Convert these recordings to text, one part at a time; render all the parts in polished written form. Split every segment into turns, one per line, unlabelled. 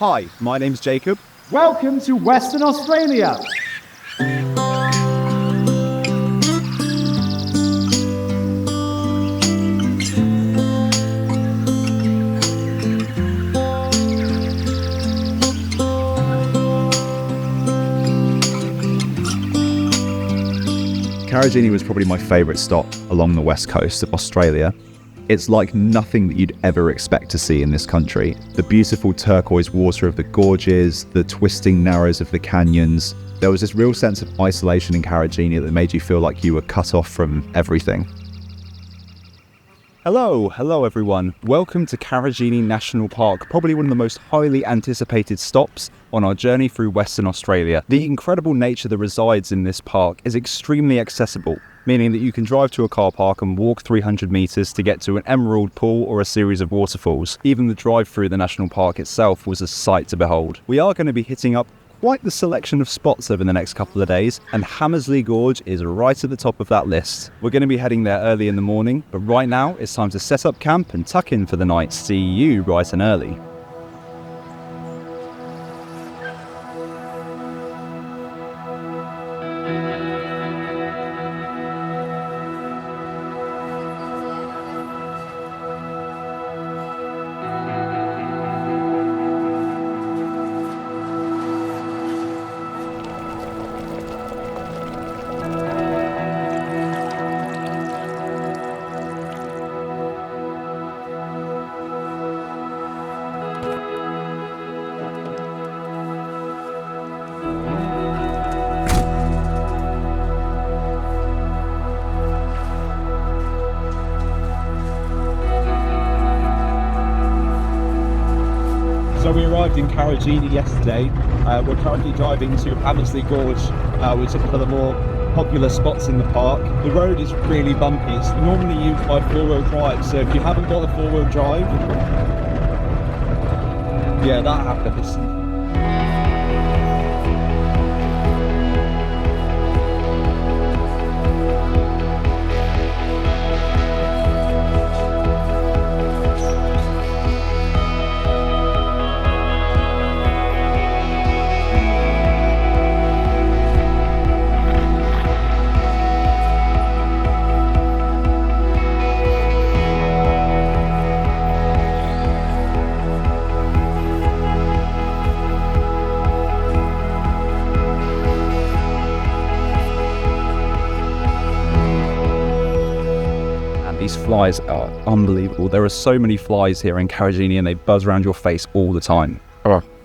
Hi, my name's Jacob.
Welcome to Western Australia.
Karijini was probably my favourite stop along the west coast of Australia. It's like nothing that you'd ever expect to see in this country. The beautiful turquoise water of the gorges, the twisting narrows of the canyons. There was this real sense of isolation in Karijini that made you feel like you were cut off from everything. Hello everyone. Welcome to Karijini National Park, probably one of the most highly anticipated stops on our journey through Western Australia. The incredible nature that resides in this park is extremely accessible, meaning that you can drive to a car park and walk 300 metres to get to an emerald pool or a series of waterfalls. Even the drive through the national park itself was a sight to behold. We are going to be hitting up quite the selection of spots over the next couple of days, and Hamersley Gorge is right at the top of that list. We're going to be heading there early in the morning, but right now it's time to set up camp and tuck in for the night. See you bright and early. So we arrived in Karijini yesterday. We're currently driving to Hamersley Gorge, which is one of the more popular spots in the park. The road is really bumpy. It's normally used by four-wheel drive, so if you haven't got a four-wheel drive, yeah, that happens. These flies are unbelievable. There are so many flies here in Karijini and they buzz around your face all the time.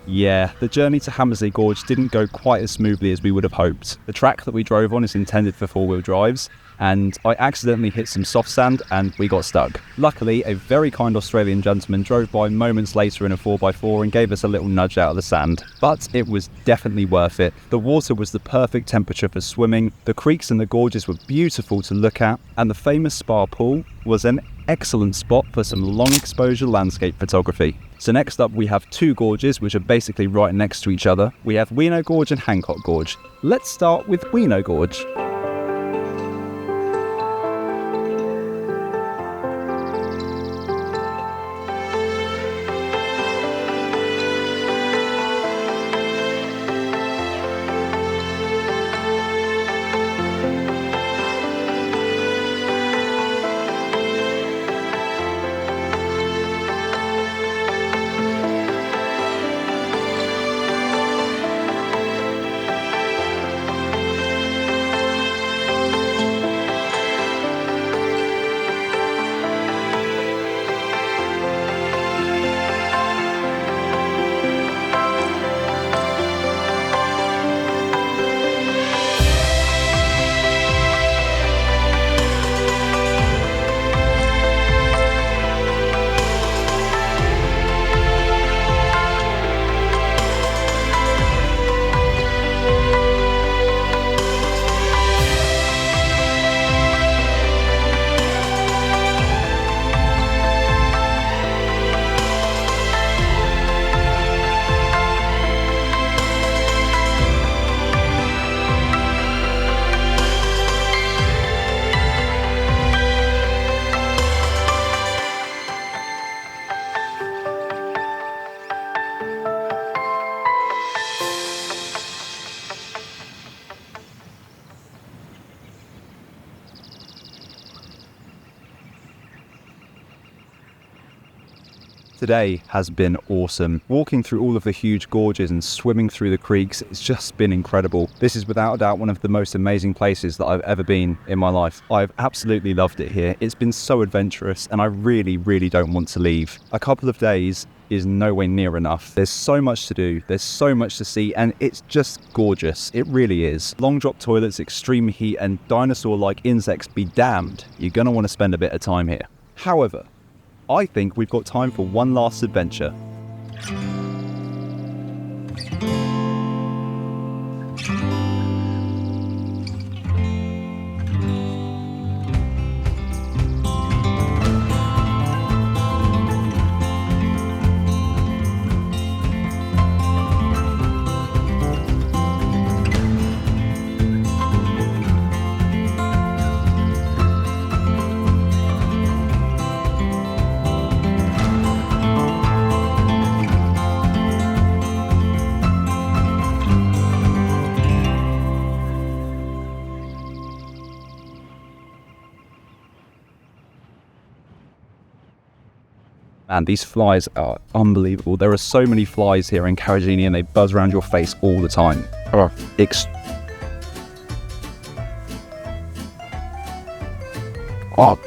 Yeah, the journey to Hamersley Gorge didn't go quite as smoothly as we would have hoped. The track that we drove on is intended for four-wheel drives, and I accidentally hit some soft sand and we got stuck. Luckily, a very kind Australian gentleman drove by moments later in a 4x4 and gave us a little nudge out of the sand. But it was definitely worth it. The water was the perfect temperature for swimming, the creeks and the gorges were beautiful to look at, and the famous spa pool was an excellent spot for some long exposure landscape photography. So next up we have two gorges which are basically right next to each other. We have Weano Gorge and Hancock Gorge. Let's start with Weano Gorge. Today has been awesome. Walking through all of the huge gorges and swimming through the creeks, it's just been incredible. This is without a doubt one of the most amazing places that I've ever been in my life. I've absolutely loved it here. It's been so adventurous and I really, really don't want to leave. A couple of days is nowhere near enough. There's so much to do, there's so much to see, and it's just gorgeous. It really is. Long drop toilets, extreme heat, and dinosaur-like insects be damned. You're gonna want to spend a bit of time here. However, I think we've got time for one last adventure. Man, these flies are unbelievable. There are so many flies here in Karijini and they buzz around your face all the time. Oh. Oh.